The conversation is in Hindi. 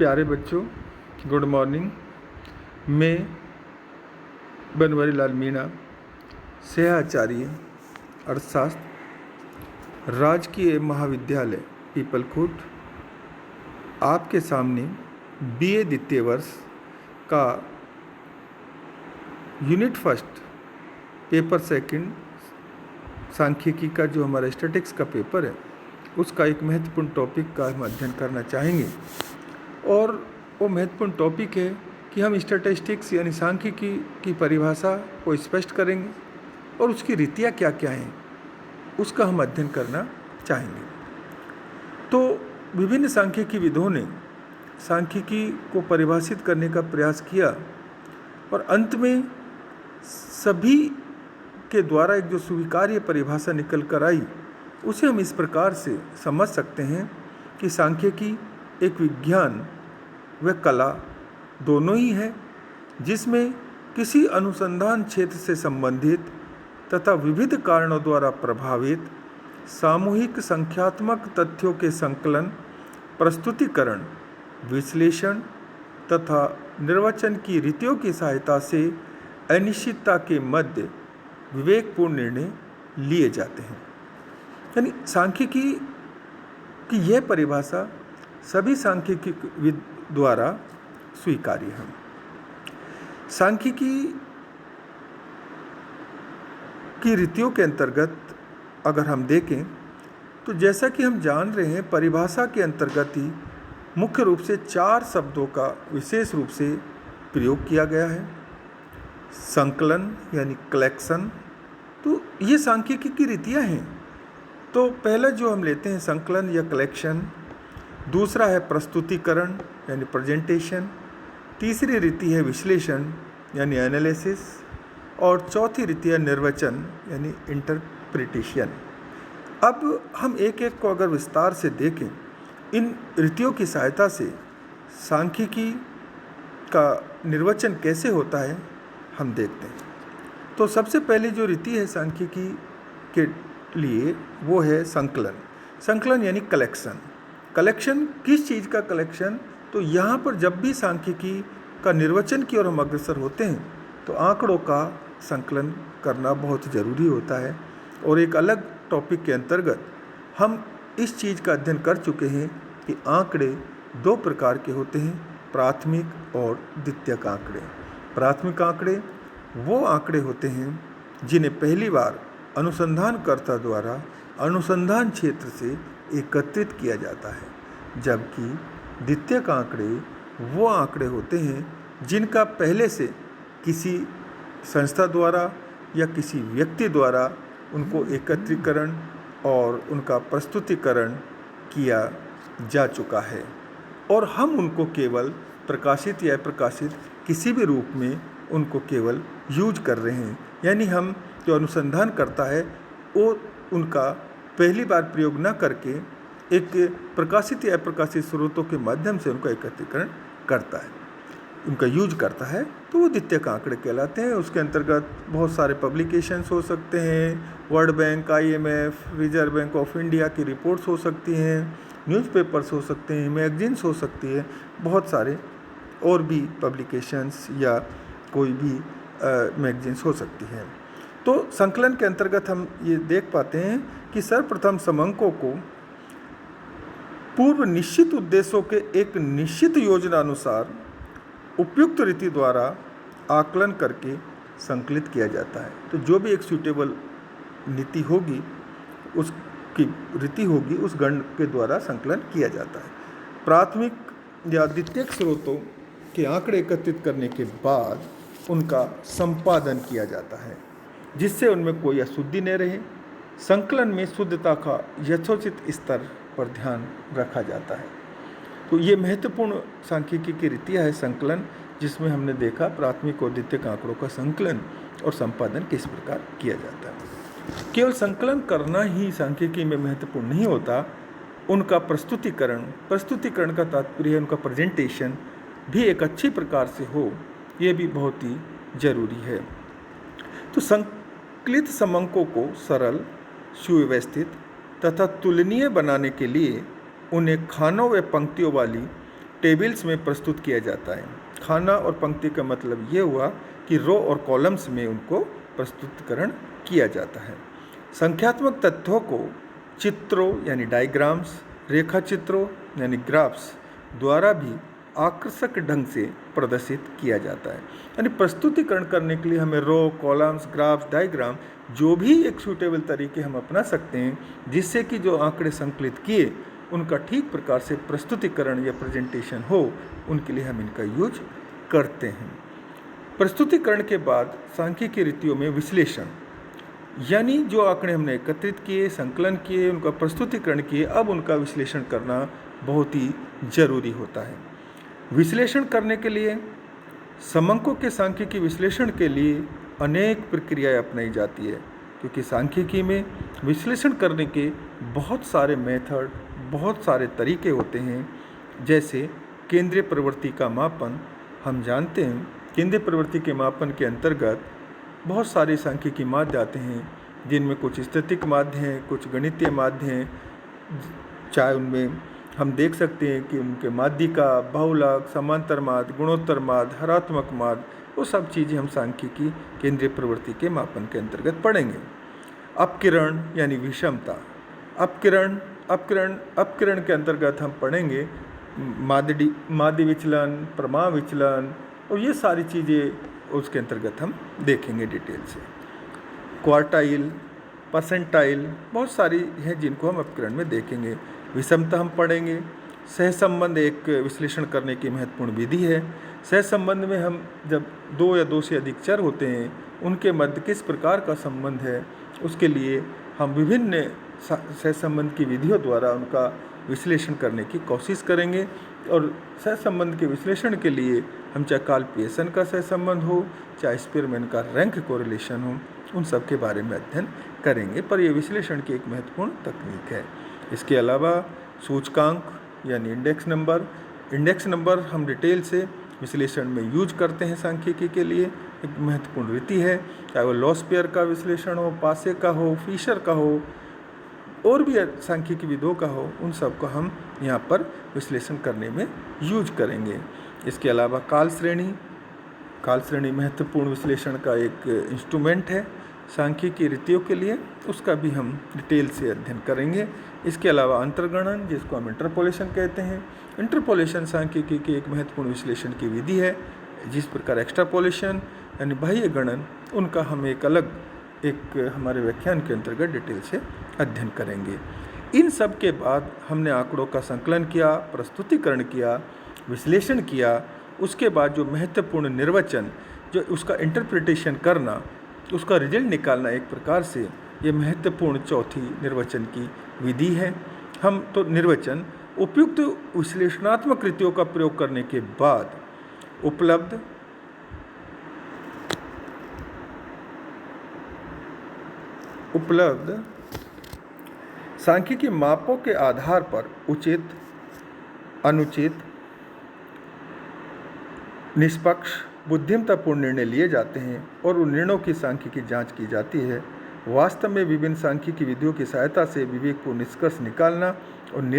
प्यारे बच्चों, गुड मॉर्निंग। मैं बनवारी लाल मीणा, सहआचार्य अर्थशास्त्र, राजकीय महाविद्यालय पीपलखुट, आपके सामने बीए द्वितीय वर्ष का यूनिट फर्स्ट पेपर सेकंड सांख्यिकी का जो हमारा स्टैटिक्स का पेपर है उसका एक महत्वपूर्ण टॉपिक का हम अध्ययन करना चाहेंगे। और वो महत्वपूर्ण टॉपिक है कि हम स्टैटिस्टिक्स यानी सांख्यिकी की परिभाषा को स्पष्ट करेंगे और उसकी रीतियाँ क्या क्या हैं उसका हम अध्ययन करना चाहेंगे। तो विभिन्न सांख्यिकी विदों ने सांख्यिकी को परिभाषित करने का प्रयास किया और अंत में सभी के द्वारा एक जो स्वीकार्य परिभाषा निकल कर आई उसे हम इस प्रकार से समझ सकते हैं कि सांख्यिकी एक विज्ञान व कला दोनों ही है, जिसमें किसी अनुसंधान क्षेत्र से संबंधित तथा विविध कारणों द्वारा प्रभावित सामूहिक संख्यात्मक तथ्यों के संकलन, प्रस्तुतिकरण, विश्लेषण तथा निर्वचन की रीतियों की सहायता से अनिश्चितता के मध्य विवेकपूर्ण निर्णय लिए जाते हैं। यानी सांख्यिकी की यह परिभाषा सभी सांख्यिकी द्वारा स्वीकार्य है। सांख्यिकी की रीतियों के अंतर्गत अगर हम देखें तो जैसा कि हम जान रहे हैं, परिभाषा के अंतर्गत ही मुख्य रूप से 4 शब्दों का विशेष रूप से प्रयोग किया गया है। संकलन यानी कलेक्शन, तो ये सांख्यिकी की रीतियाँ हैं। तो पहला जो हम लेते हैं संकलन या कलेक्शन, दूसरा है प्रस्तुतिकरण यानी प्रेजेंटेशन, तीसरी रीति है विश्लेषण यानी एनालिसिस और चौथी रीति है निर्वचन यानी इंटरप्रिटेशन। अब हम एक एक को अगर विस्तार से देखें, इन रीतियों की सहायता से सांख्यिकी का निर्वचन कैसे होता है हम देखते हैं। तो सबसे पहले जो रीति है सांख्यिकी के लिए वो है संकलन। संकलन यानी कलेक्शन। कलेक्शन किस चीज़ का कलेक्शन? तो यहाँ पर जब भी सांख्यिकी का निर्वचन की ओर हम अग्रसर होते हैं तो आंकड़ों का संकलन करना बहुत ज़रूरी होता है। और एक अलग टॉपिक के अंतर्गत हम इस चीज़ का अध्ययन कर चुके हैं कि आंकड़े 2 प्रकार के होते हैं, प्राथमिक और द्वितीयक आंकड़े। प्राथमिक आंकड़े वो आंकड़े होते हैं जिन्हें पहली बार अनुसंधानकर्ता द्वारा अनुसंधान क्षेत्र से एकत्रित किया जाता है, जबकि द्वितीयक आंकड़े वो आंकड़े होते हैं जिनका पहले से किसी संस्था द्वारा या किसी व्यक्ति द्वारा उनको एकत्रीकरण और उनका प्रस्तुतिकरण किया जा चुका है और हम उनको केवल प्रकाशित या प्रकाशित किसी भी रूप में उनको केवल यूज कर रहे हैं। यानी हम जो अनुसंधान करता है वो उनका पहली बार प्रयोग न करके एक प्रकाशित या अप्रकाशित स्रोतों के माध्यम से उनका एकत्रीकरण करता है, उनका यूज करता है, तो वो द्वितीयक आंकड़े कहलाते हैं। उसके अंतर्गत बहुत सारे पब्लिकेशंस हो सकते हैं, world bank, IMF, reserve bank of India की रिपोर्ट्स हो सकती हैं, न्यूज़पेपर्स हो सकते हैं, मैगजीन्स हो सकती है, बहुत सारे और भी पब्लिकेशंस या कोई भी मैगजीन्स हो सकती हैं। तो संकलन के अंतर्गत हम ये देख पाते हैं कि सर्वप्रथम समंकों को पूर्व निश्चित उद्देश्यों के एक निश्चित योजना अनुसार उपयुक्त रीति द्वारा आकलन करके संकलित किया जाता है। तो जो भी एक सूटेबल नीति होगी, उसकी रीति होगी, उस गण के द्वारा संकलन किया जाता है। प्राथमिक या द्वितीयक स्रोतों के आंकड़े एकत्रित करने के बाद उनका संपादन किया जाता है जिससे उनमें कोई अशुद्धि न रहे। संकलन में शुद्धता का यथोचित स्तर पर ध्यान रखा जाता है। तो ये महत्वपूर्ण सांख्यिकी की रीतियाँ है संकलन, जिसमें हमने देखा प्राथमिक और द्वितीयक आंकड़ों का संकलन और संपादन किस प्रकार किया जाता है। केवल संकलन करना ही सांख्यिकी में महत्वपूर्ण नहीं होता, उनका प्रस्तुतिकरण का तात्पर्य है उनका प्रेजेंटेशन भी एक अच्छी प्रकार से हो, ये भी बहुत ही जरूरी है। तो संकलित समंकों को सरल, सुव्यवस्थित तथा तुलनीय बनाने के लिए उन्हें खानों व पंक्तियों वाली टेबल्स में प्रस्तुत किया जाता है। खाना और पंक्ति का मतलब ये हुआ कि रो और कॉलम्स में उनको प्रस्तुतिकरण किया जाता है। संख्यात्मक तथ्यों को चित्रों यानी डायग्राम्स, रेखा चित्रों यानी ग्राफ्स द्वारा भी आकर्षक ढंग से प्रदर्शित किया जाता है। यानी प्रस्तुतिकरण करने के लिए हमें रो, कॉलम्स, ग्राफ्स, डायग्राम जो भी एक सूटेबल तरीके हम अपना सकते हैं, जिससे कि जो आंकड़े संकलित किए उनका ठीक प्रकार से प्रस्तुतिकरण या प्रेजेंटेशन हो, उनके लिए हम इनका यूज करते हैं। प्रस्तुतिकरण के बाद सांख्यिकी रीतियों में विश्लेषण, यानी जो आंकड़े हमने एकत्रित किए, संकलन किए, उनका प्रस्तुतिकरण किए, अब उनका विश्लेषण करना बहुत ही जरूरी होता है। विश्लेषण करने के लिए समंकों के सांख्यिकी विश्लेषण के लिए अनेक प्रक्रियाएं अपनाई जाती है, क्योंकि सांख्यिकी में विश्लेषण करने के बहुत सारे मेथड, बहुत सारे तरीके होते हैं। जैसे केंद्रीय प्रवृत्ति का मापन, हम जानते हैं केंद्रीय प्रवृत्ति के मापन के अंतर्गत बहुत सारे सांख्यिकी माध्य आते हैं, जिनमें कुछ स्थैतिक माध्य हैं, कुछ गणितीय माध्य हैं। चाहे उनमें हम देख सकते हैं कि उनके माध्यिका, बहुलक, समांतर माध्य, गुणोत्तर माध्य, हरात्मक माध्य, वो सब चीज़ें हम सांख्यिकी केंद्रीय प्रवृत्ति के मापन के अंतर्गत पढ़ेंगे। अपकिरण यानी विषमता, अपकिरण के अंतर्गत हम पढ़ेंगे माध्य विचलन, प्रमाण विचलन, और ये सारी चीज़ें उसके अंतर्गत हम देखेंगे डिटेल से। क्वार्टाइल, परसेंटाइल, बहुत सारी हैं जिनको हम अपकिरण में देखेंगे। विषमता हम पढ़ेंगे। सहसंबंध एक विश्लेषण करने की महत्वपूर्ण विधि है। सहसंबंध में हम जब दो या दो से अधिक चर होते हैं, उनके मध्य किस प्रकार का संबंध है, उसके लिए हम विभिन्न सहसंबंध की विधियों द्वारा उनका विश्लेषण करने की कोशिश करेंगे। और सहसंबंध के विश्लेषण के लिए हम चाहे कार्ल पियर्सन का सहसंबंध हो, चाहे स्पीरमैन का रैंक कोरिलेशन हो, उन सब के बारे में अध्ययन करेंगे। पर यह विश्लेषण की एक महत्वपूर्ण तकनीक है। इसके अलावा सूचकांक यानी इंडेक्स नंबर हम डिटेल से विश्लेषण में यूज करते हैं। सांख्यिकी के लिए एक महत्वपूर्ण रीति है, चाहे वो लॉसपेयर का विश्लेषण हो, पासे का हो, फिशर का हो, और भी सांख्यिकी विधियों का हो, उन सब को हम यहाँ पर विश्लेषण करने में यूज करेंगे। इसके अलावा काल श्रेणी महत्वपूर्ण विश्लेषण का एक इंस्ट्रूमेंट है सांख्यिकी रीतियों के लिए, उसका भी हम डिटेल से अध्ययन करेंगे। इसके अलावा अंतर्गणन, जिसको हम इंटरपोलेशन कहते हैं, इंटरपोलेशन सांख्यिकी की एक महत्वपूर्ण विश्लेषण की विधि है। जिस प्रकार एक्स्ट्रापोलेशन यानी बाह्य गणन, उनका हम एक अलग हमारे व्याख्यान के अंतर्गत डिटेल से अध्ययन करेंगे। इन सब के बाद हमने आंकड़ों का संकलन किया, प्रस्तुतिकरण किया, विश्लेषण किया, उसके बाद जो महत्वपूर्ण निर्वचन, जो उसका इंटरप्रिटेशन करना, उसका रिजल्ट निकालना, एक प्रकार से ये महत्वपूर्ण चौथी निर्वचन की विधि है। हम तो निर्वचन उपयुक्त विश्लेषणात्मक रीतियों का प्रयोग करने के बाद उपलब्ध सांख्यिकी मापों के आधार पर उचित, अनुचित, निष्पक्ष, बुद्धिमत्तापूर्ण निर्णय लिए जाते हैं और उन निर्णयों की सांख्यिकी जांच की जाती है। वास्तव में विभिन्न सांख्यिकी विधियों की सहायता से विवेकपूर्ण निष्कर्ष निकालना और